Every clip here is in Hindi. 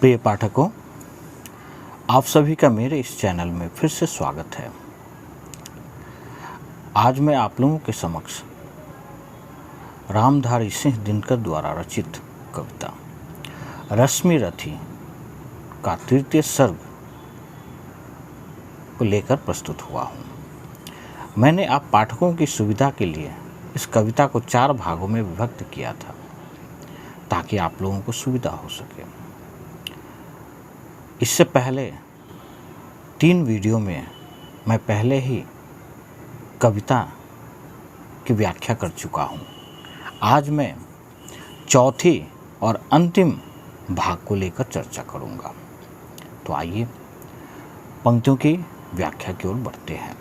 प्रिय पाठकों, आप सभी का मेरे इस चैनल में फिर से स्वागत है। आज मैं आप लोगों के समक्ष रामधारी सिंह दिनकर द्वारा रचित कविता रश्मि रथी का तृतीय सर्ग को लेकर प्रस्तुत हुआ हूँ। मैंने आप पाठकों की सुविधा के लिए इस कविता को 4 भागों में विभक्त किया था ताकि आप लोगों को सुविधा हो सके। इससे पहले 3 वीडियो में मैं पहले ही कविता की व्याख्या कर चुका हूँ। आज मैं चौथी और अंतिम भाग को लेकर चर्चा करूँगा। तो आइए पंक्तियों की व्याख्या की ओर बढ़ते हैं।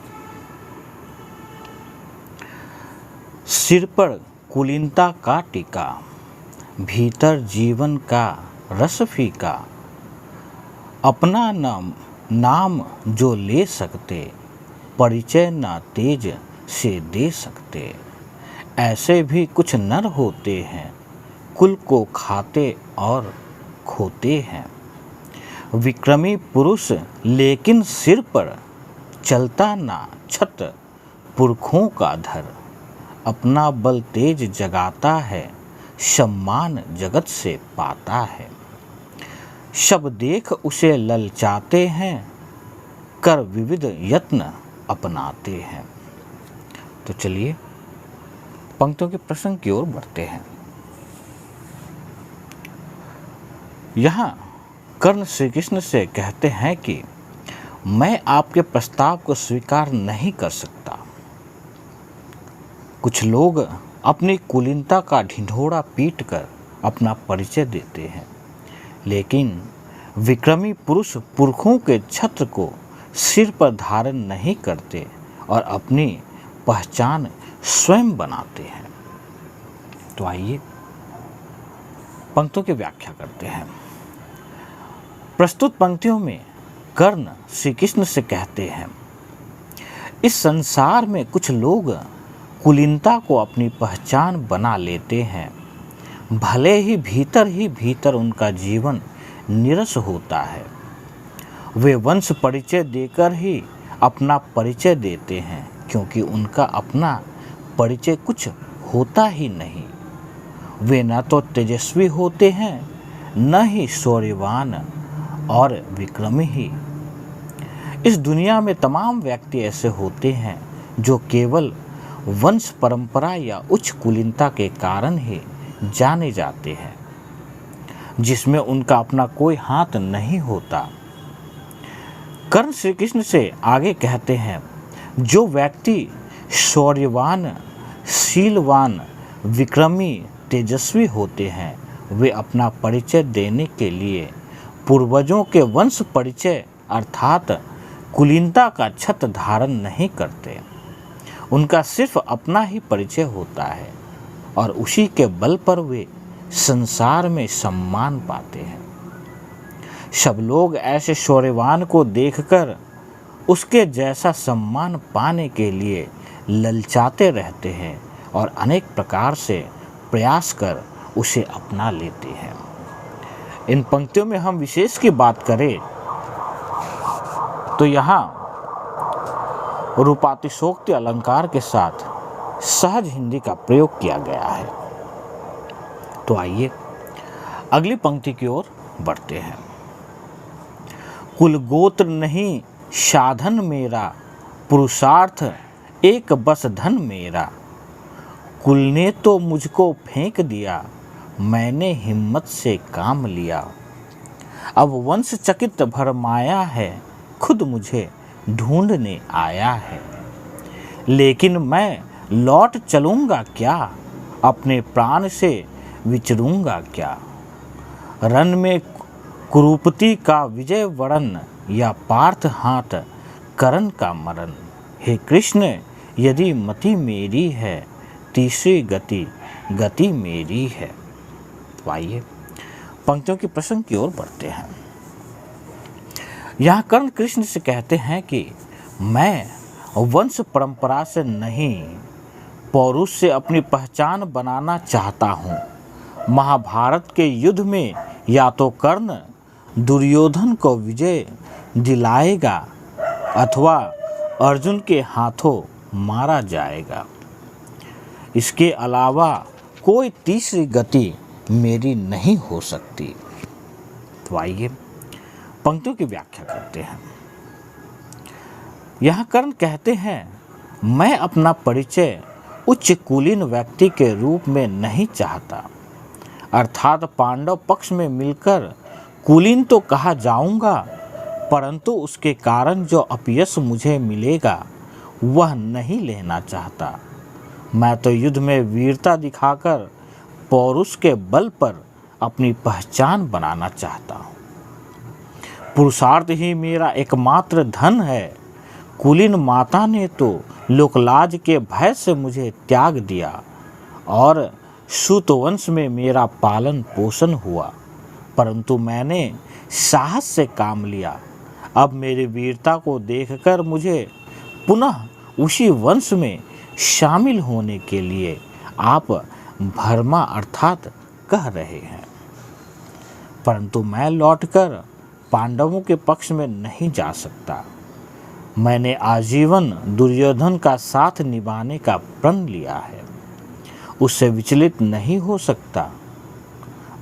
सिर पर कुलीनता का टीका, भीतर जीवन का रस फीका, अपना नाम जो ले सकते, परिचय ना तेज से दे सकते। ऐसे भी कुछ नर होते हैं, कुल को खाते और खोते हैं। विक्रमी पुरुष लेकिन सिर पर चलता ना छत, पुरखों का धर। अपना बल तेज जगाता है, सम्मान जगत से पाता है। शब देख उसे ललचाते हैं, कर विविध यत्न अपनाते हैं। तो चलिए पंक्तियों के प्रसंग की ओर बढ़ते हैं। यहाँ कर्ण श्री कृष्ण से कहते हैं कि मैं आपके प्रस्ताव को स्वीकार नहीं कर सकता। कुछ लोग अपनी कुलीनता का ढिंढोरा पीटकर अपना परिचय देते हैं, लेकिन विक्रमी पुरुष पुरखों के छत्र को सिर पर धारण नहीं करते और अपनी पहचान स्वयं बनाते हैं। तो आइए पंक्तियों की व्याख्या करते हैं। प्रस्तुत पंक्तियों में कर्ण श्री कृष्ण से कहते हैं, इस संसार में कुछ लोग कुलीनता को अपनी पहचान बना लेते हैं, भले ही भीतर उनका जीवन निरस होता है। वे वंश परिचय देकर ही अपना परिचय देते हैं, क्योंकि उनका अपना परिचय कुछ होता ही नहीं। वे न तो तेजस्वी होते हैं, न ही शौर्यवान और विक्रमी ही। इस दुनिया में तमाम व्यक्ति ऐसे होते हैं जो केवल वंश परंपरा या उच्च कुलीनता के कारण ही जाने जाते हैं, जिसमें उनका अपना कोई हाथ नहीं होता। कर्ण श्री कृष्ण से आगे कहते हैं, जो व्यक्ति शौर्यवान, शीलवान, विक्रमी, तेजस्वी होते हैं, वे अपना परिचय देने के लिए पूर्वजों के वंश परिचय अर्थात कुलीनता का छत्र धारण नहीं करते। उनका सिर्फ अपना ही परिचय होता है और उसी के बल पर वे संसार में सम्मान पाते हैं। सब लोग ऐसे शौर्यवान को देखकर उसके जैसा सम्मान पाने के लिए ललचाते रहते हैं और अनेक प्रकार से प्रयास कर उसे अपना लेते हैं। इन पंक्तियों में हम विशेष की बात करें तो यहाँ रूपातिशोक्ति अलंकार के साथ सहज हिंदी का प्रयोग किया गया है। तो आइए अगली पंक्ति की ओर बढ़ते हैं। कुल गोत्र नहीं साधन मेरा, पुरुषार्थ एक बस धन मेरा। कुल ने तो मुझको फेंक दिया, मैंने हिम्मत से काम लिया। अब वंश चकित भरमाया है, खुद मुझे ढूंढने आया है। लेकिन मैं लौट चलूँगा क्या, अपने प्राण से विचरूँगा क्या। रण में कुरूपति का विजय वरण, या पार्थ हाथ करण का मरण। हे कृष्ण यदि मति मेरी है, तीसरी गति मेरी है। तो आइए पंक्तियों के प्रसंग की ओर बढ़ते हैं। यहाँ कर्ण कृष्ण से कहते हैं कि मैं वंश परंपरा से नहीं, पौरुष से अपनी पहचान बनाना चाहता हूँ। महाभारत के युद्ध में या तो कर्ण दुर्योधन को विजय दिलाएगा अथवा अर्जुन के हाथों मारा जाएगा। इसके अलावा कोई तीसरी गति मेरी नहीं हो सकती। तो आइए पंक्तियों की व्याख्या करते हैं। यहाँ कर्ण कहते हैं, मैं अपना परिचय उच्च कुलीन व्यक्ति के रूप में नहीं चाहता, अर्थात पांडव पक्ष में मिलकर कुलीन तो कहा जाऊंगा, परंतु उसके कारण जो अपयश मुझे मिलेगा वह नहीं लेना चाहता। मैं तो युद्ध में वीरता दिखाकर पौरुष के बल पर अपनी पहचान बनाना चाहता हूँ। पुरुषार्थ ही मेरा एकमात्र धन है। कुलीन माता ने तो लोकलाज के भय से मुझे त्याग दिया और सूतवंश में मेरा पालन पोषण हुआ, परंतु मैंने साहस से काम लिया। अब मेरी वीरता को देखकर मुझे पुनः उसी वंश में शामिल होने के लिए आप भरमा अर्थात कह रहे हैं, परंतु मैं लौटकर पांडवों के पक्ष में नहीं जा सकता। मैंने आजीवन दुर्योधन का साथ निभाने का प्रण लिया है, उससे विचलित नहीं हो सकता।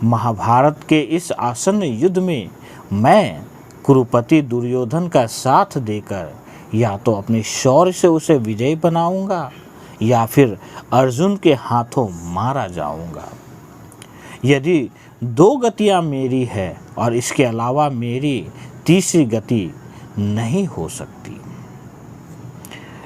महाभारत के इस आसन्न युद्ध में मैं कुरुपति दुर्योधन का साथ देकर या तो अपने शौर्य से उसे विजयी बनाऊंगा या फिर अर्जुन के हाथों मारा जाऊंगा। यदि दो गतियां मेरी है और इसके अलावा मेरी तीसरी गति नहीं हो सकती।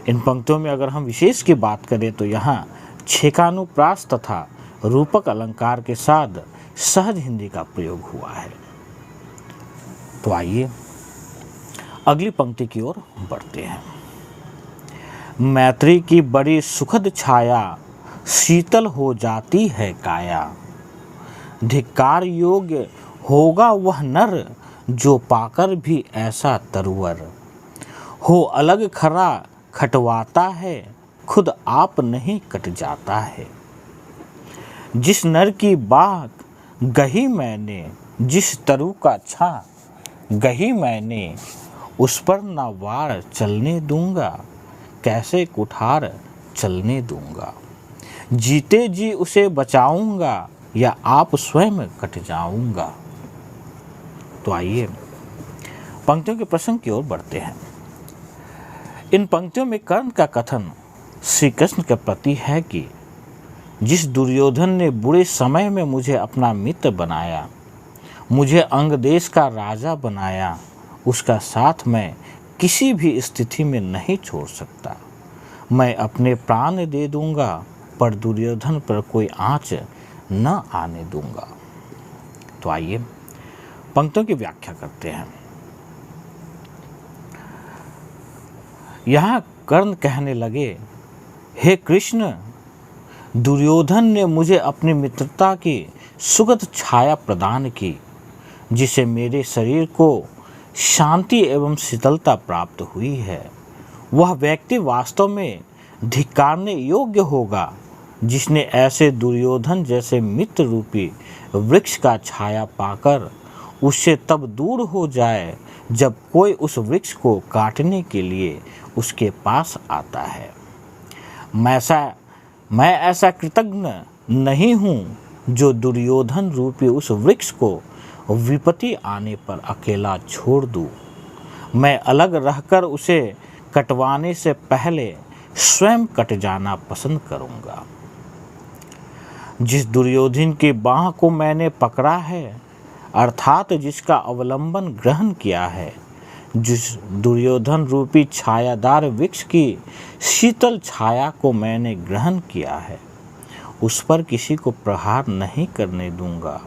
इन पंक्तियों में अगर हम विशेष की बात करें तो यहाँ छेकानुप्रास तथा रूपक अलंकार के साथ सहज हिंदी का प्रयोग हुआ है। तो आइए अगली पंक्ति की ओर बढ़ते हैं। मैत्री की बड़ी सुखद छाया शीतल हो जाती है काया, धिक्कार योग्य होगा वह नर जो पाकर भी ऐसा तरुवर, हो अलग खरा खटवाता है खुद आप नहीं कट जाता है। जिस नर की बात गही मैंने, जिस तरु का छा गही मैंने, उस पर ना वार चलने दूंगा, कैसे कुठार चलने दूंगा। जीते जी उसे बचाऊंगा या आप स्वयं कट जाऊंगा। तो आइए पंक्तियों के प्रसंग की ओर बढ़ते हैं। इन पंक्तियों में कर्ण का कथन श्री कृष्ण के प्रति है कि जिस दुर्योधन ने बुरे समय में मुझे अपना मित्र बनाया, मुझे अंग देश का राजा बनाया, उसका साथ मैं किसी भी स्थिति में नहीं छोड़ सकता। मैं अपने प्राण दे दूंगा पर दुर्योधन पर कोई आँच न आने दूंगा। तो आइए पंक्तियों की व्याख्या करते हैं। यहाँ कर्ण कहने लगे, हे कृष्ण, दुर्योधन ने मुझे अपनी मित्रता की सुगध छाया प्रदान की, जिसे मेरे शरीर को शांति एवं शीतलता प्राप्त हुई है। वह व्यक्ति वास्तव में धिक्कारने योग्य होगा जिसने ऐसे दुर्योधन जैसे मित्र रूपी वृक्ष का छाया पाकर उससे तब दूर हो जाए जब कोई उस वृक्ष को काटने के लिए उसके पास आता है। मैं ऐसा कृतज्ञ नहीं हूँ जो दुर्योधन रूपी उस वृक्ष को विपत्ति आने पर अकेला छोड़ दूँ। मैं अलग रहकर उसे कटवाने से पहले स्वयं कट जाना पसंद करूँगा। जिस दुर्योधन की बाह को मैंने पकड़ा है, अर्थात जिसका अवलंबन ग्रहण किया है, जिस दुर्योधन रूपी छायादार वृक्ष की शीतल छाया को मैंने ग्रहण किया है, उस पर किसी को प्रहार नहीं करने दूंगा।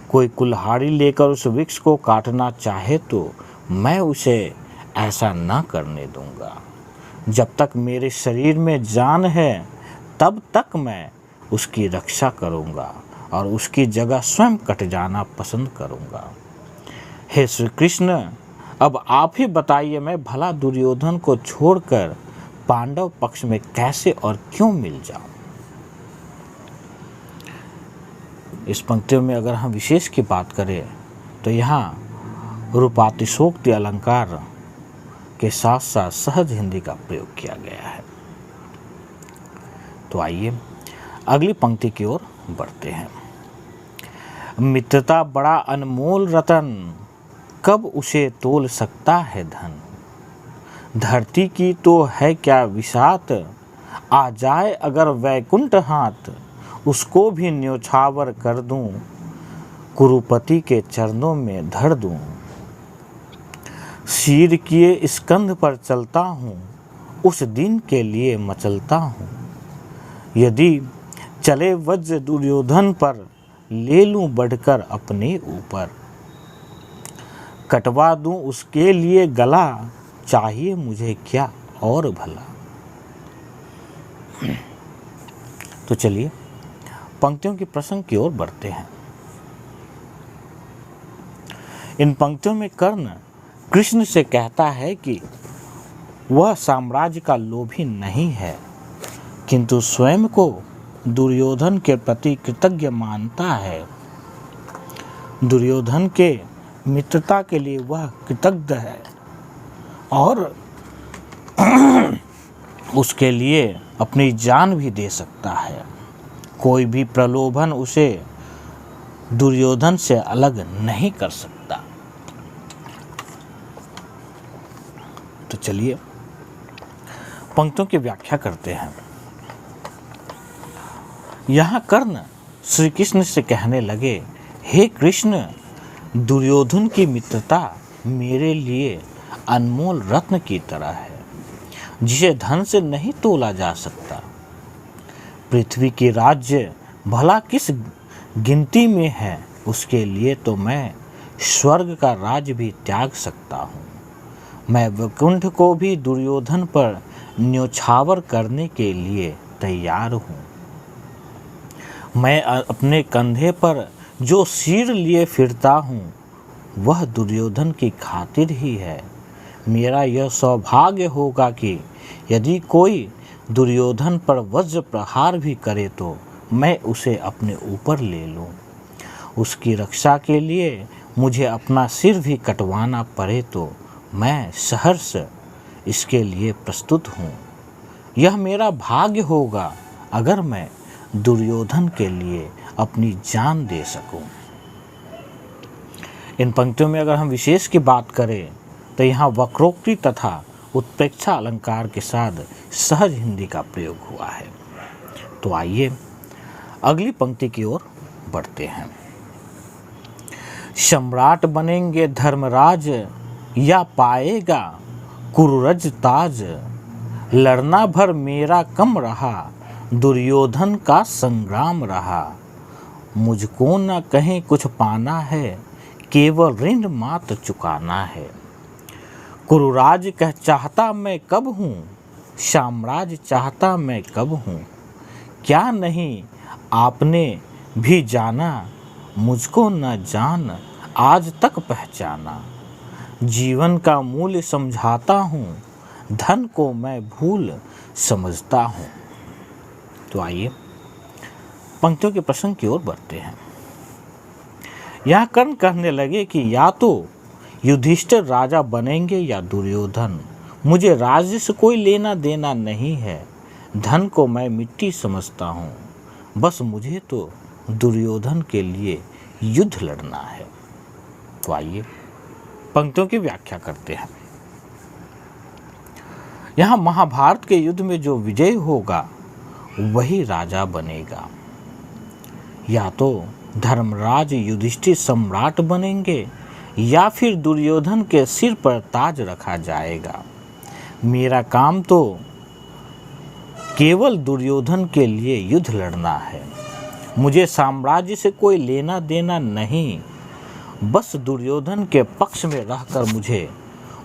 कोई कुल्हाड़ी लेकर उस वृक्ष को काटना चाहे तो मैं उसे ऐसा न करने दूंगा। जब तक मेरे शरीर में जान है तब तक मैं उसकी रक्षा करूंगा और उसकी जगह स्वयं कट जाना पसंद करूंगा। हे श्री कृष्ण, अब आप ही बताइए, मैं भला दुर्योधन को छोड़कर पांडव पक्ष में कैसे और क्यों मिल जाऊं। इस पंक्तियों में अगर हम विशेष की बात करें तो यहाँ रूपातिशोक्ति अलंकार के साथ साथ सहज हिंदी का प्रयोग किया गया है। तो आइए अगली पंक्ति की ओर बढ़ते हैं। मित्रता बड़ा अनमोल रतन, कब उसे तोल सकता है धन। धरती की तो है क्या विसात, आ जाए अगर वैकुंठ हाथ, उसको भी न्योछावर कर दूं, कुरुपति के चरणों में धर दूं। शीर किए स्कंध पर चलता हूँ, उस दिन के लिए मचलता हूँ। यदि चले वज्र दुर्योधन पर, ले लूं बढ़कर अपने ऊपर। कटवा दूं उसके लिए गला, चाहिए मुझे क्या और भला। तो चलिए पंक्तियों के प्रसंग की ओर बढ़ते हैं। इन पंक्तियों में कर्ण कृष्ण से कहता है कि वह साम्राज्य का लोभी नहीं है, किंतु स्वयं को दुर्योधन के प्रति कृतज्ञ मानता है। दुर्योधन के मित्रता के लिए वह कृतज्ञ है और उसके लिए अपनी जान भी दे सकता है। कोई भी प्रलोभन उसे दुर्योधन से अलग नहीं कर सकता। तो चलिए पंक्तियों की व्याख्या करते हैं। यहाँ कर्ण श्री कृष्ण से कहने लगे, हे कृष्ण, दुर्योधन की मित्रता मेरे लिए अनमोल रत्न की तरह है, जिसे धन से नहीं तोला जा सकता। पृथ्वी के राज्य भला किस गिनती में है, उसके लिए तो मैं स्वर्ग का राज्य भी त्याग सकता हूँ। मैं वैकुंठ को भी दुर्योधन पर न्योछावर करने के लिए तैयार हूँ। मैं अपने कंधे पर जो सिर लिए फिरता हूँ, वह दुर्योधन की खातिर ही है। मेरा यह सौभाग्य होगा कि यदि कोई दुर्योधन पर वज्र प्रहार भी करे तो मैं उसे अपने ऊपर ले लूं। उसकी रक्षा के लिए मुझे अपना सिर भी कटवाना पड़े तो मैं सहर्ष इसके लिए प्रस्तुत हूँ। यह मेरा भाग्य होगा अगर मैं दुर्योधन के लिए अपनी जान दे सकूं। इन पंक्तियों में अगर हम विशेष की बात करें तो यहाँ वक्रोक्ति तथा उत्प्रेक्षा अलंकार के साथ सहज हिंदी का प्रयोग हुआ है। तो आइए अगली पंक्ति की ओर बढ़ते हैं। सम्राट बनेंगे धर्मराज, या पाएगा कुरुरज ताज। लड़ना भर मेरा कम रहा, दुर्योधन का संग्राम रहा। मुझको न कहीं कुछ पाना है, केवल ऋण मात्र चुकाना है। कुरुराज कह चाहता मैं कब हूँ, साम्राज्य चाहता मैं कब हूँ। क्या नहीं आपने भी जाना, मुझको न जान आज तक पहचाना। जीवन का मूल्य समझाता हूँ, धन को मैं भूल समझता हूँ। तो आइए पंक्तियों के प्रसंग की ओर बढ़ते हैं। यहाँ कर्ण कहने लगे कि या तो युधिष्ठिर राजा बनेंगे या दुर्योधन। मुझे राज्य से कोई लेना देना नहीं है, धन को मैं मिट्टी समझता हूँ। बस मुझे तो दुर्योधन के लिए युद्ध लड़ना है। तो आइए पंक्तियों की व्याख्या करते हैं। यहाँ महाभारत के युद्ध में जो विजय होगा वही राजा बनेगा। या तो धर्मराज युधिष्ठिर सम्राट बनेंगे या फिर दुर्योधन के सिर पर ताज रखा जाएगा। मेरा काम तो केवल दुर्योधन के लिए युद्ध लड़ना है। मुझे साम्राज्य से कोई लेना देना नहीं, बस दुर्योधन के पक्ष में रहकर मुझे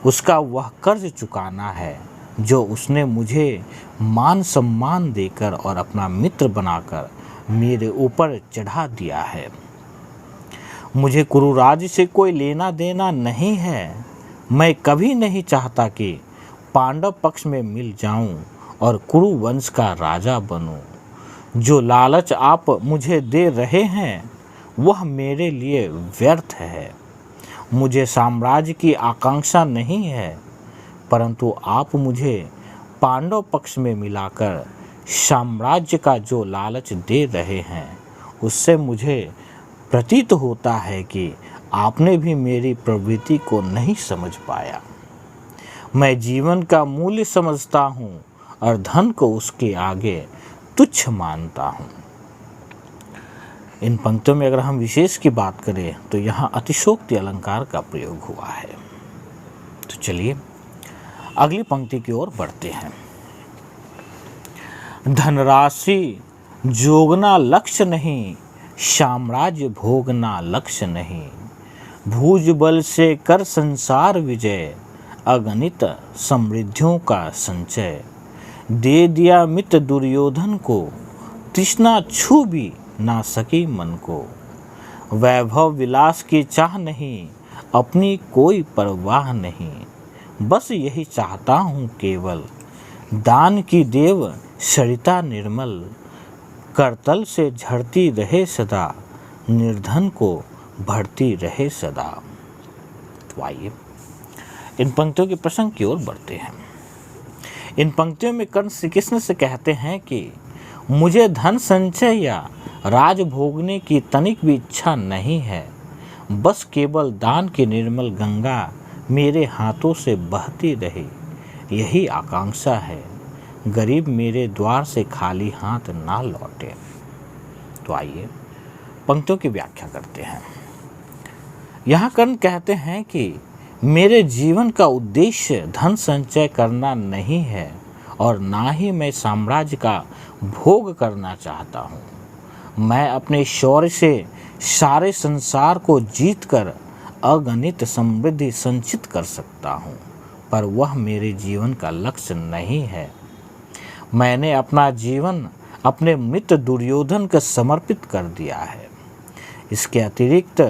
उसका वह कर्ज चुकाना है जो उसने मुझे मान सम्मान देकर और अपना मित्र बनाकर मेरे ऊपर चढ़ा दिया है। मुझे कुरुराज से कोई लेना देना नहीं है। मैं कभी नहीं चाहता कि पांडव पक्ष में मिल जाऊं और कुरु वंश का राजा बनूं। जो लालच आप मुझे दे रहे हैं वह मेरे लिए व्यर्थ है। मुझे साम्राज्य की आकांक्षा नहीं है, परंतु आप मुझे पांडव पक्ष में मिलाकर साम्राज्य का जो लालच दे रहे हैं, उससे मुझे प्रतीत होता है कि आपने भी मेरी प्रवृत्ति को नहीं समझ पाया। मैं जीवन का मूल्य समझता हूँ और धन को उसके आगे तुच्छ मानता हूँ। इन पंक्तियों में अगर हम विशेष की बात करें तो यहाँ अतिशोक्ति अलंकार का प्रयोग हुआ है। तो चलिए अगली पंक्ति की ओर बढ़ते हैं। धनराशि जोगना लक्ष्य नहीं, साम्राज्य भोगना लक्ष्य नहीं। भुज बल से कर संसार विजय, अगणित समृद्धियों का संचय। दे दिया मित्र दुर्योधन को, तृष्णा छू भी ना सकी मन को। वैभव विलास की चाह नहीं, अपनी कोई परवाह नहीं। बस यही चाहता हूँ केवल, दान की देव सरिता निर्मल। करतल से झड़ती रहे सदा, निर्धन को बढ़ती रहे सदा। तो आइए इन पंक्तियों के प्रसंग की ओर बढ़ते हैं। इन पंक्तियों में कर्ण श्री कृष्ण से कहते हैं कि मुझे धन संचय या राज भोगने की तनिक भी इच्छा नहीं है, बस केवल दान की निर्मल गंगा मेरे हाथों से बहती रहे, यही आकांक्षा है। गरीब मेरे द्वार से खाली हाथ ना लौटे। तो आइए पंक्तियों की व्याख्या करते हैं। यहाँ कर्ण कहते हैं कि मेरे जीवन का उद्देश्य धन संचय करना नहीं है और ना ही मैं साम्राज्य का भोग करना चाहता हूँ। मैं अपने शौर्य से सारे संसार को जीतकर अगणित समृद्धि संचित कर सकता हूँ, पर वह मेरे जीवन का लक्ष्य नहीं है। मैंने अपना जीवन अपने मित्र दुर्योधन को समर्पित कर दिया है। इसके अतिरिक्त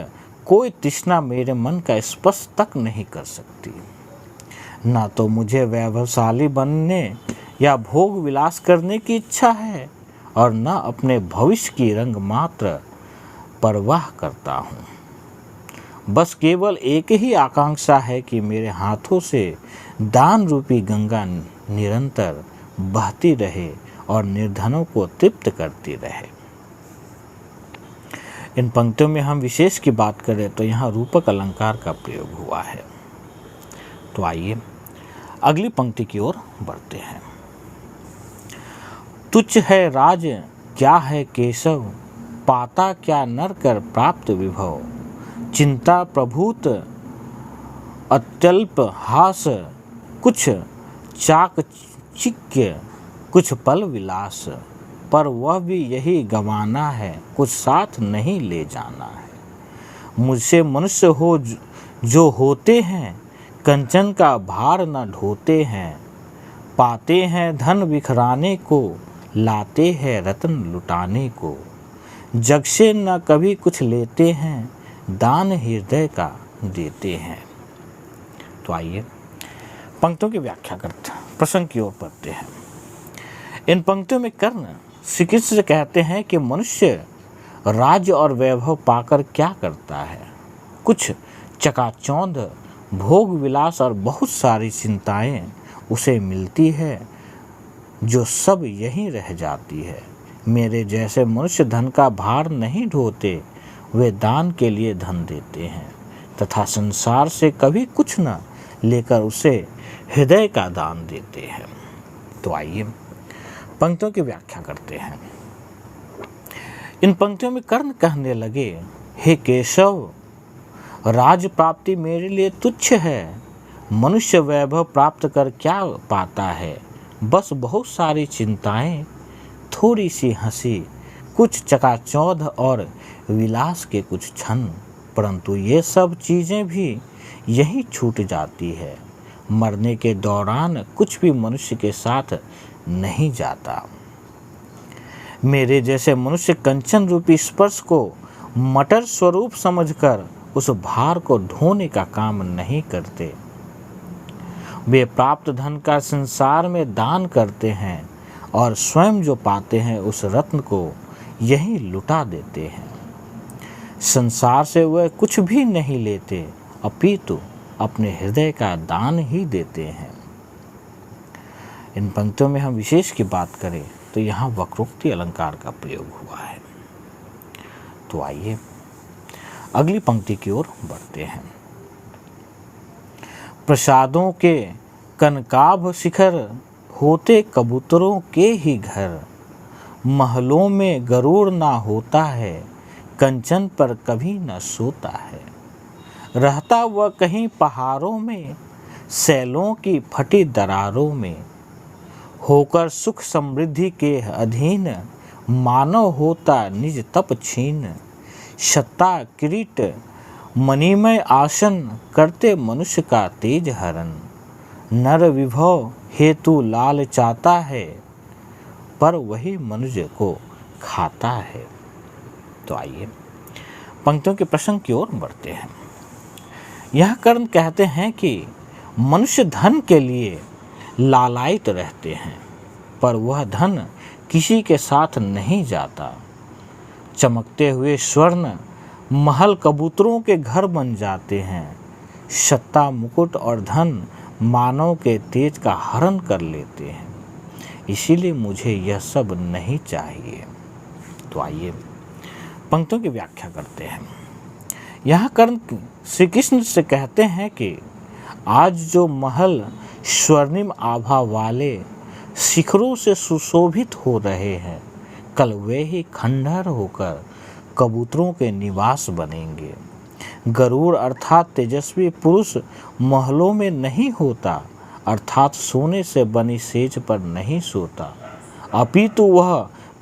कोई तृष्णा मेरे मन का स्पर्श तक नहीं कर सकती। ना तो मुझे वैभवशाली बनने या भोग विलास करने की इच्छा है और न अपने भविष्य की रंग मात्र परवाह करता हूँ। बस केवल एक ही आकांक्षा है कि मेरे हाथों से दान रूपी गंगा निरंतर बहती रहे और निर्धनों को तृप्त करती रहे। इन पंक्तियों में हम विशेष की बात करें तो यहाँ रूपक अलंकार का प्रयोग हुआ है। तो आइए अगली पंक्ति की ओर बढ़ते हैं। तुच्छ है राज क्या है केशव, पाता क्या नर कर प्राप्त विभव। चिंता प्रभूत अत्यल्प हास, कुछ चाकचिक्य कुछ पल विलास। पर वह भी यही गंवाना है, कुछ साथ नहीं ले जाना है। मुझसे मनुष्य हो जो होते हैं, कंचन का भार न ढोते हैं। पाते हैं धन बिखराने को, लाते हैं रत्न लुटाने को। जग से न कभी कुछ लेते हैं, दान हृदय का देते हैं। तो आइए पंक्तियों की व्याख्या करते हैं, प्रसंग की ओर बढ़ते हैं। इन पंक्तियों में कर्ण श्री कृष्ण से कहते हैं कि मनुष्य राज्य और वैभव पाकर क्या करता है। कुछ चकाचौंध भोग विलास और बहुत सारी चिंताएं उसे मिलती है, जो सब यहीं रह जाती है। मेरे जैसे मनुष्य धन का भार नहीं ढोते, वे दान के लिए धन देते हैं तथा संसार से कभी कुछ न लेकर उसे हृदय का दान देते हैं। तो आइए पंक्तियों की व्याख्या करते हैं। इन पंक्तियों में कर्ण कहने लगे, हे केशव, राज प्राप्ति मेरे लिए तुच्छ है। मनुष्य वैभव प्राप्त कर क्या पाता है, बस बहुत सारी चिंताएं, थोड़ी सी हंसी, कुछ चकाचौंध और विलास के कुछ क्षण। परंतु ये सब चीज़ें भी यहीं छूट जाती है। मरने के दौरान कुछ भी मनुष्य के साथ नहीं जाता। मेरे जैसे मनुष्य कंचन रूपी स्पर्श को मटर स्वरूप समझकर उस भार को ढोने का काम नहीं करते। वे प्राप्त धन का संसार में दान करते हैं और स्वयं जो पाते हैं उस रत्न को यहीं लुटा देते हैं। संसार से वह कुछ भी नहीं लेते अपितु अपने हृदय का दान ही देते हैं। इन पंक्तियों में हम विशेष की बात करें तो यहाँ वक्रोक्ति अलंकार का प्रयोग हुआ है। तो आइए अगली पंक्ति की ओर बढ़ते हैं। प्रसादों के कनकाभ शिखर होते कबूतरों के ही घर, महलों में गरुड़ ना होता है, कंचन पर कभी न सोता है। रहता वह कहीं पहाड़ों में, सैलों की फटी दरारों में, होकर सुख समृद्धि के अधीन, मानव होता निज तप छीन। सत्ता किरीट मणिमय आसन, करते मनुष्य का तेज हरण। नर विभव हेतु लाल चाहता है, पर वही मनुष्य को खाता है। तो आइए पंक्तियों के प्रसंग की ओर बढ़ते हैं। यह कर्ण कहते हैं कि मनुष्य धन के लिए लालायित रहते हैं, पर वह धन किसी के साथ नहीं जाता। चमकते हुए स्वर्ण महल कबूतरों के घर बन जाते हैं। सत्ता मुकुट और धन मानव के तेज का हरण कर लेते हैं, इसीलिए मुझे यह सब नहीं चाहिए। तो आइए पंक्तियों की व्याख्या करते हैं। यहाँ कर्ण श्री कृष्ण से कहते हैं कि आज जो महल स्वर्णिम आभा वाले शिखरों से सुशोभित हो रहे हैं, कल वे ही खंडहर होकर कबूतरों के निवास बनेंगे। गरुड़ अर्थात तेजस्वी पुरुष महलों में नहीं होता, अर्थात सोने से बनी सेज पर नहीं सोता, अपितु वह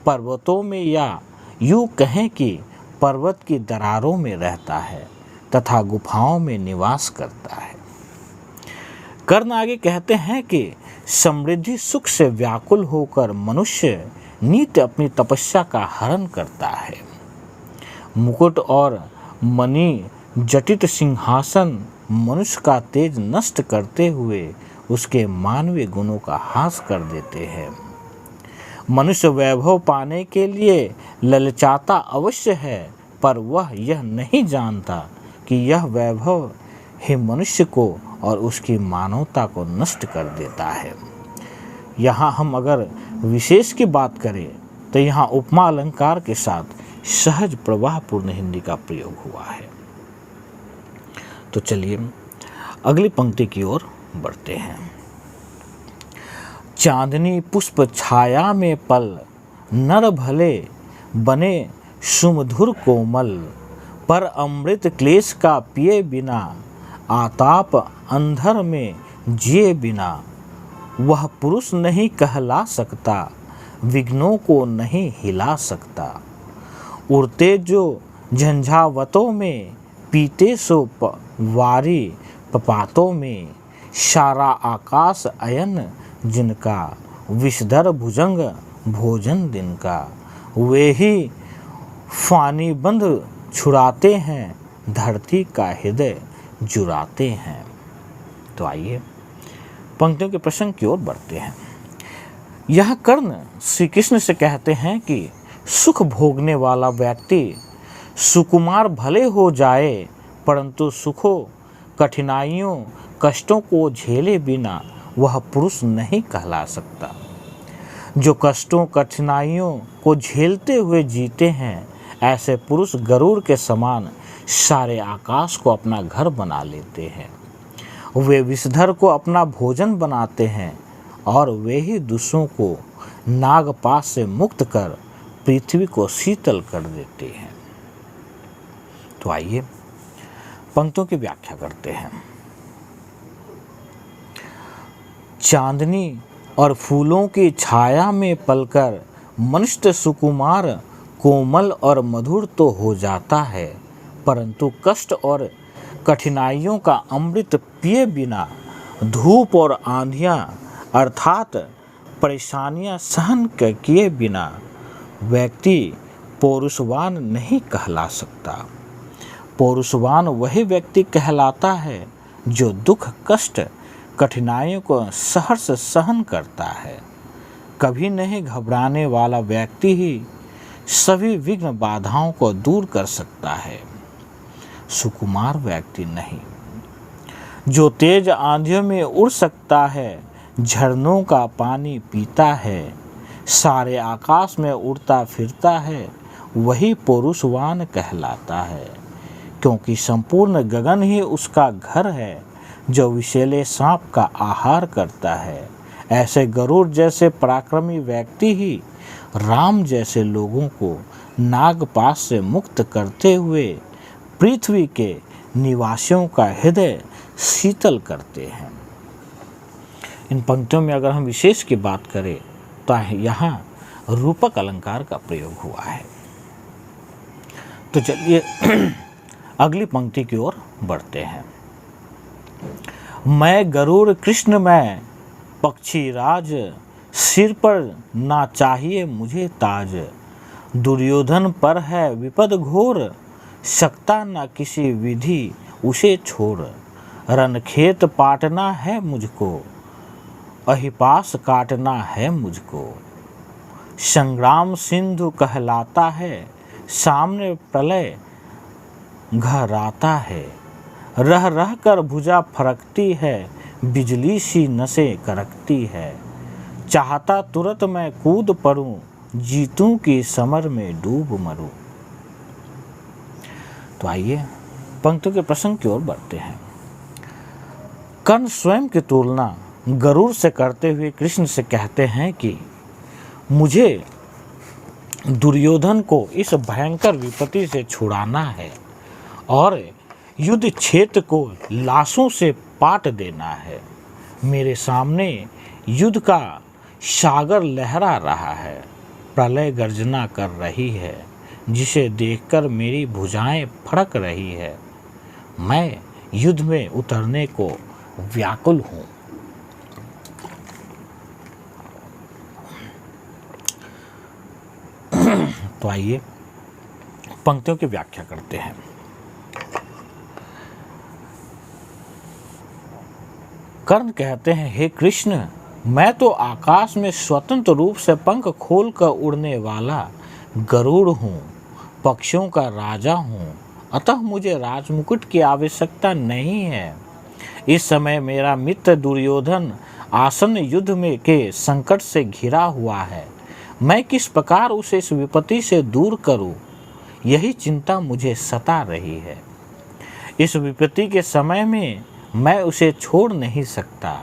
पर्वतों में या यूँ कहें कि पर्वत की दरारों में रहता है तथा गुफाओं में निवास करता है। कर्ण आगे कहते हैं कि समृद्धि सुख से व्याकुल होकर मनुष्य नित्य अपनी तपस्या का हरण करता है। मुकुट और मणि जटित सिंहासन मनुष्य का तेज नष्ट करते हुए उसके मानवीय गुणों का ह्रास कर देते हैं। मनुष्य वैभव पाने के लिए ललचाता अवश्य है, पर वह यह नहीं जानता कि यह वैभव ही मनुष्य को और उसकी मानवता को नष्ट कर देता है। यहाँ हम अगर विशेष की बात करें तो यहाँ उपमा अलंकार के साथ सहज प्रवाहपूर्ण हिंदी का प्रयोग हुआ है। तो चलिए अगली पंक्ति की ओर बढ़ते हैं। चांदनी पुष्प छाया में पल, नर भले बने सुमधुर कोमल, पर अमृत क्लेश का पिए बिना, आताप अंधर में जिए बिना। वह पुरुष नहीं कहला सकता, विघ्नों को नहीं हिला सकता। उड़ते जो झंझावतों में, पीते सो वारी पपातों में। सारा आकाश अयन जिनका, विषधर भुजंग भोजन दिन का। वे ही फानी बंध छुड़ाते हैं, धरती का हृदय जुराते हैं। तो आइए पंक्तियों के प्रसंग की ओर बढ़ते हैं। यह कर्ण श्री कृष्ण से कहते हैं कि सुख भोगने वाला व्यक्ति सुकुमार भले हो जाए, परंतु सुखों कठिनाइयों कष्टों को झेले बिना वह पुरुष नहीं कहला सकता। जो कष्टों कठिनाइयों को झेलते हुए जीते हैं, ऐसे पुरुष गरुड़ के समान सारे आकाश को अपना घर बना लेते हैं। वे विषधर को अपना भोजन बनाते हैं और वे ही दूसरों को नागपाश से मुक्त कर पृथ्वी को शीतल कर देते हैं। तो आइए पंक्तियों की व्याख्या करते हैं। चांदनी और फूलों की छाया में पलकर मनुष्य सुकुमार कोमल और मधुर तो हो जाता है, परंतु कष्ट और कठिनाइयों का अमृत पिए बिना, धूप और आंधियाँ अर्थात परेशानियाँ सहन किए बिना व्यक्ति पौरुषवान नहीं कहला सकता। पौरुषवान वही व्यक्ति कहलाता है जो दुख कष्ट कठिनाइयों को सहर्ष सहन करता है। कभी नहीं घबराने वाला व्यक्ति ही सभी विघ्न बाधाओं को दूर कर सकता है। सुकुमार व्यक्ति नहीं, जो तेज आंधियों में उड़ सकता है, झरनों का पानी पीता है, सारे आकाश में उड़ता फिरता है, वही पुरुषवान कहलाता है। क्योंकि संपूर्ण गगन ही उसका घर है, जो विषैले सांप का आहार करता है। ऐसे गरुड़ जैसे पराक्रमी व्यक्ति ही राम जैसे लोगों को नागपाश से मुक्त करते हुए पृथ्वी के निवासियों का हृदय शीतल करते हैं। इन पंक्तियों में अगर हम विशेष की बात करें तो यहाँ रूपक अलंकार का प्रयोग हुआ है। तो चलिए अगली पंक्ति की ओर बढ़ते हैं। मैं गरुड़ कृष्ण मैं पक्षी राज, सिर पर ना चाहिए मुझे ताज। दुर्योधन पर है विपद घोर, सकता न किसी विधि उसे छोड़। रन खेत पाटना है मुझको, अहिपास काटना है मुझको। संग्राम सिंधु कहलाता है, सामने प्रलय घराता है। रह रह कर भुजा फरकती है, बिजली सी नसें करकती है। चाहता तुरंत मैं कूद पड़ूं, जीतूं की समर में डूब मरूं। तो आइए पंक्तियों के प्रसंग की ओर बढ़ते हैं। कर्ण स्वयं की तुलना गरुड़ से करते हुए कृष्ण से कहते हैं कि मुझे दुर्योधन को इस भयंकर विपत्ति से छुड़ाना है और युद्ध क्षेत्र को लाशों से पाट देना है। मेरे सामने युद्ध का सागर लहरा रहा है, प्रलय गर्जना कर रही है, जिसे देखकर मेरी भुजाएं फड़क रही है। मैं युद्ध में उतरने को व्याकुल हूँ। तो आइए पंक्तियों की व्याख्या करते हैं। कर्ण कहते हैं, हे कृष्ण, मैं तो आकाश में स्वतंत्र रूप से पंख खोलकर उड़ने वाला गरुड़ हूँ, पक्षियों का राजा हूँ, अतः मुझे राजमुकुट की आवश्यकता नहीं है। इस समय मेरा मित्र दुर्योधन आसन्न युद्ध में के संकट से घिरा हुआ है। मैं किस प्रकार उसे इस विपत्ति से दूर करूं, यही चिंता मुझे सता रही है। इस विपत्ति के समय में मैं उसे छोड़ नहीं सकता।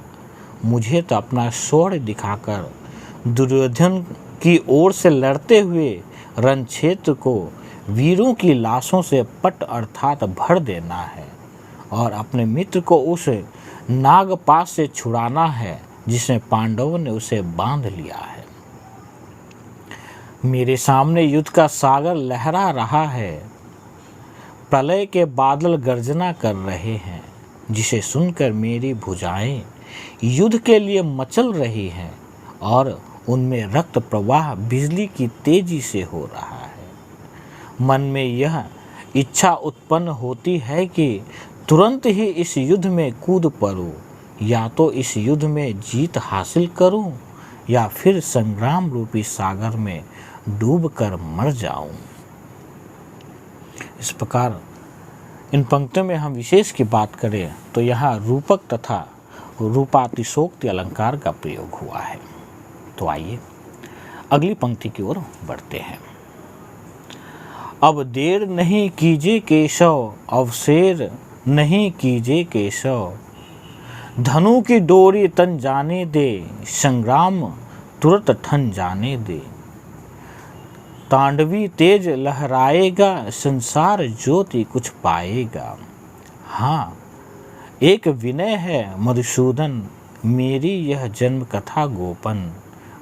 मुझे तो अपना स्वर्ण दिखाकर दुर्योधन की ओर से लड़ते हुए रण क्षेत्र को वीरों की लाशों से पट अर्थात भर देना है और अपने मित्र को उस नागपाश से छुड़ाना है जिसमें पांडवों ने उसे बांध लिया है। मेरे सामने युद्ध का सागर लहरा रहा है, प्रलय के बादल गर्जना कर रहे हैं, जिसे सुनकर मेरी भुजाएं युद्ध के लिए मचल रही हैं और उनमें रक्त प्रवाह बिजली की तेजी से हो रहा है। मन में यह इच्छा उत्पन्न होती है कि तुरंत ही इस युद्ध में कूद पड़ूं, या तो इस युद्ध में जीत हासिल करूं या फिर संग्राम रूपी सागर में डूबकर मर जाऊं। इस प्रकार इन पंक्तियों में हम विशेष की बात करें तो यहाँ रूपक तथा रूपातिशोक्ति अलंकार का प्रयोग हुआ है। तो आइए अगली पंक्ति की ओर बढ़ते हैं। अब देर नहीं कीजिए केशव, अवसेर नहीं कीजिए केशव। धनु की डोरी तन जाने दे, संग्राम तुरंत ठन जाने दे। तांडवी तेज लहराएगा, संसार ज्योति कुछ पाएगा। हाँ, एक विनय है मधुसूदन, मेरी यह जन्म कथा गोपन।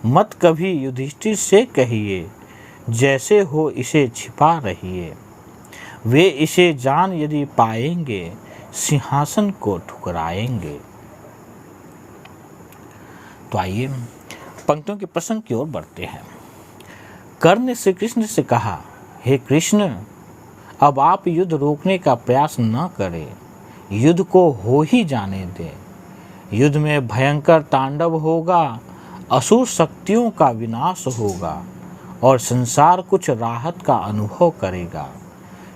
मत कभी युधिष्ठिर से कहिए, जैसे हो इसे छिपा रहिए। वे इसे जान यदि पाएंगे, सिंहासन को ठुकराएंगे। तो आइए पंक्तियों के प्रसंग की ओर बढ़ते हैं। कर्ण ने श्री कृष्ण से कहा, हे कृष्ण, अब आप युद्ध रोकने का प्रयास न करें, युद्ध को हो ही जाने दें। युद्ध में भयंकर तांडव होगा, असुर शक्तियों का विनाश होगा और संसार कुछ राहत का अनुभव करेगा।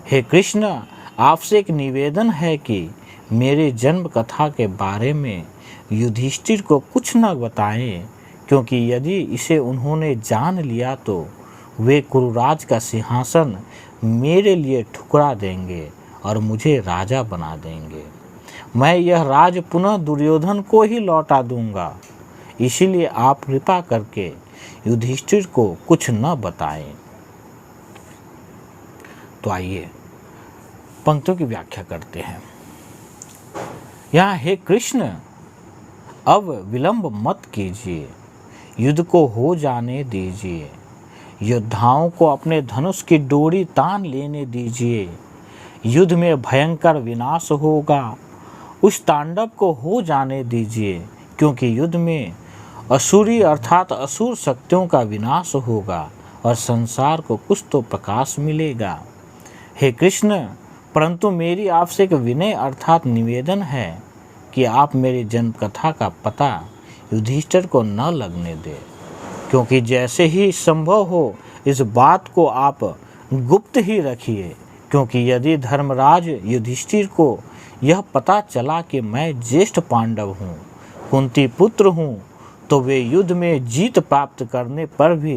हे कृष्ण, आपसे एक निवेदन है कि मेरे जन्म कथा के बारे में युधिष्ठिर को कुछ न बताएं, क्योंकि यदि इसे उन्होंने जान लिया तो वे कुरुराज का सिंहासन मेरे लिए ठुकरा देंगे और मुझे राजा बना देंगे। मैं यह राज पुनः दुर्योधन को ही लौटा दूंगा। इसीलिए आप कृपा करके युधिष्ठिर को कुछ न बताएं। तो आइए पंक्तियों की व्याख्या करते हैं। यहाँ हे कृष्ण, अब विलंब मत कीजिए, युद्ध को हो जाने दीजिए। योद्धाओं को अपने धनुष की डोरी तान लेने दीजिए। युद्ध में भयंकर विनाश होगा, उस तांडव को हो जाने दीजिए, क्योंकि युद्ध में असुरी अर्थात असुर शक्तियों का विनाश होगा और संसार को कुछ तो प्रकाश मिलेगा। हे कृष्ण, परंतु मेरी आपसे एक विनय अर्थात निवेदन है कि आप मेरी जन्म कथा का पता युधिष्ठिर को न लगने दें, क्योंकि जैसे ही संभव हो इस बात को आप गुप्त ही रखिए, क्योंकि यदि धर्मराज युधिष्ठिर को यह पता चला कि मैं ज्येष्ठ पांडव हूँ, कुंती पुत्र हूँ, तो वे युद्ध में जीत प्राप्त करने पर भी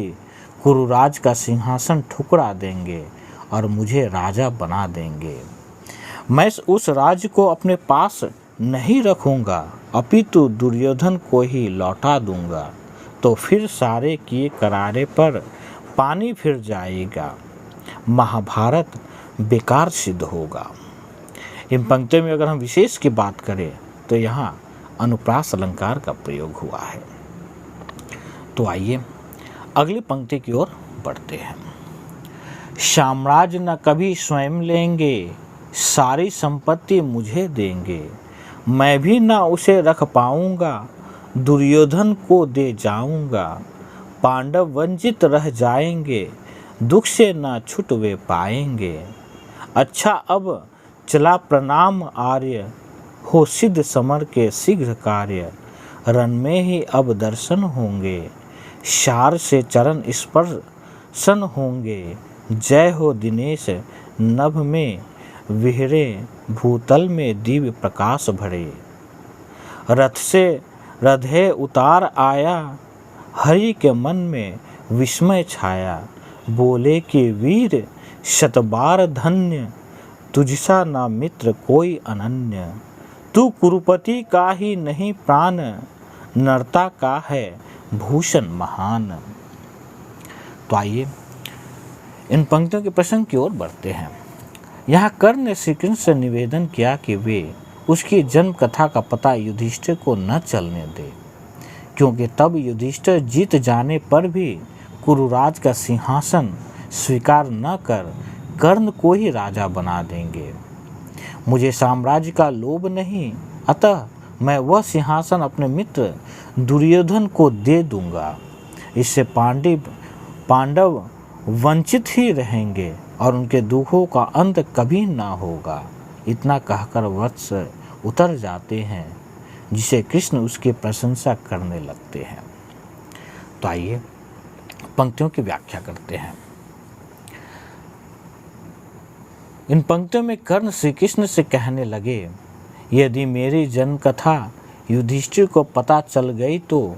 कुरुराज का सिंहासन ठुकरा देंगे और मुझे राजा बना देंगे। मैं उस राज्य को अपने पास नहीं रखूँगा, अपितु दुर्योधन को ही लौटा दूंगा। तो फिर सारे किए करारे पर पानी फिर जाएगा, महाभारत बेकार सिद्ध होगा। इन पंक्तियों में अगर हम विशेष की बात करें तो यहाँ अनुप्रास अलंकार का प्रयोग हुआ है। तो आइए अगली पंक्ति की ओर बढ़ते हैं। साम्राज्य न कभी स्वयं लेंगे, सारी संपत्ति मुझे देंगे। मैं भी न उसे रख पाऊंगा, दुर्योधन को दे जाऊंगा। पांडव वंचित रह जाएंगे, दुख से न छुट वे पाएंगे। अच्छा अब चला प्रणाम आर्य, हो सिद्ध समर के शीघ्र कार्य। रण में ही अब दर्शन होंगे, शार से चरण स्पर्शन होंगे। जय हो दिनेश नभ में विहरे, भूतल में दिव्य प्रकाश भरे। रथ से रधे उतार आया, हरि के मन में विस्मय छाया। बोले कि वीर शतबार धन्य, तुझसा ना मित्र कोई अनन्य। तू कुरुपति का ही नहीं प्राण, नरता का है भूषण महान। तो आइए इन पंक्तियों के प्रसंग की ओर बढ़ते हैं। यहाँ कर्ण ने श्री कृष्ण से निवेदन किया कि वे उसकी जन्म कथा का पता युधिष्ठिर को न चलने दे, क्योंकि तब युधिष्ठिर जीत जाने पर भी कुरुराज का सिंहासन स्वीकार न कर कर्ण को ही राजा बना देंगे। मुझे साम्राज्य का लोभ नहीं, अतः मैं वह सिंहासन अपने मित्र दुर्योधन को दे दूंगा। इससे पांडव वंचित ही रहेंगे और उनके दुखों का अंत कभी ना होगा। इतना कहकर वत्स उतर जाते हैं, जिसे कृष्ण उसकी प्रशंसा करने लगते हैं। तो आइए पंक्तियों की व्याख्या करते हैं। इन पंक्तियों में कर्ण श्री कृष्ण से कहने लगे, यदि मेरी जन्म कथा युधिष्ठिर को पता चल गई तो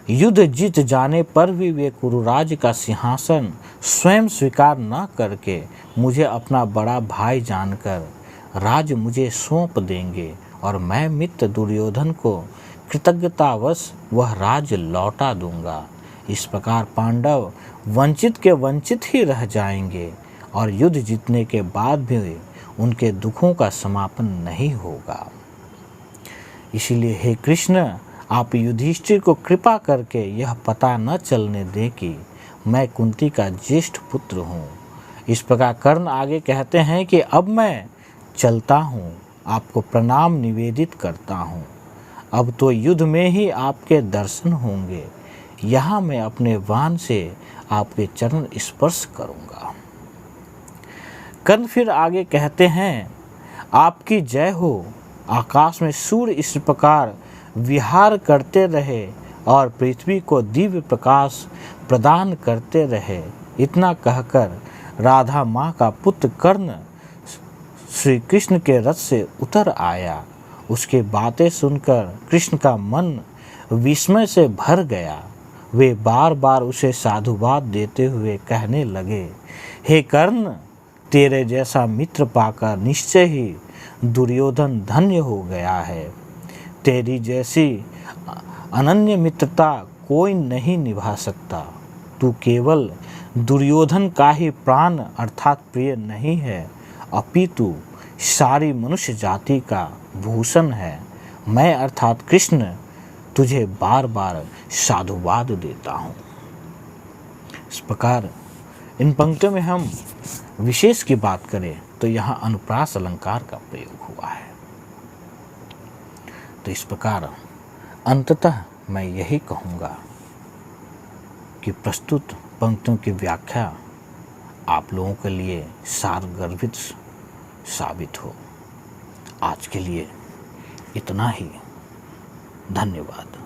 युद्ध जीत जाने पर भी वे कुरुराज का सिंहासन स्वयं स्वीकार न करके मुझे अपना बड़ा भाई जानकर राज मुझे सौंप देंगे और मैं मित्र दुर्योधन को कृतज्ञतावश वह राज लौटा दूंगा। इस प्रकार पांडव वंचित के वंचित ही रह जाएंगे और युद्ध जीतने के बाद भी उनके दुखों का समापन नहीं होगा। इसीलिए हे कृष्ण, आप युधिष्ठिर को कृपा करके यह पता न चलने दें कि मैं कुंती का ज्येष्ठ पुत्र हूँ। इस प्रकार कर्ण आगे कहते हैं कि अब मैं चलता हूँ, आपको प्रणाम निवेदित करता हूँ। अब तो युद्ध में ही आपके दर्शन होंगे। यहाँ मैं अपने वाहन से आपके चरण स्पर्श करूँगा। कर्ण फिर आगे कहते हैं, आपकी जय हो। आकाश में सूर्य इस प्रकार विहार करते रहे और पृथ्वी को दिव्य प्रकाश प्रदान करते रहे। इतना कहकर राधा माँ का पुत्र कर्ण श्री कृष्ण के रथ से उतर आया। उसके बातें सुनकर कृष्ण का मन विस्मय से भर गया। वे बार बार उसे साधुवाद देते हुए कहने लगे, हे कर्ण, तेरे जैसा मित्र पाकर निश्चय ही दुर्योधन धन्य हो गया है। तेरी जैसी अनन्य मित्रता कोई नहीं निभा सकता। तू केवल दुर्योधन का ही प्राण अर्थात प्रिय नहीं है, अपितु सारी मनुष्य जाति का भूषण है। मैं अर्थात कृष्ण तुझे बार बार साधुवाद देता हूँ। इस प्रकार इन पंक्तियों में हम विशेष की बात करें तो यहाँ अनुप्रास अलंकार का प्रयोग हुआ है। तो इस प्रकार अंततः मैं यही कहूँगा कि प्रस्तुत पंक्तियों की व्याख्या आप लोगों के लिए सारगर्भित साबित हो। आज के लिए इतना ही। धन्यवाद।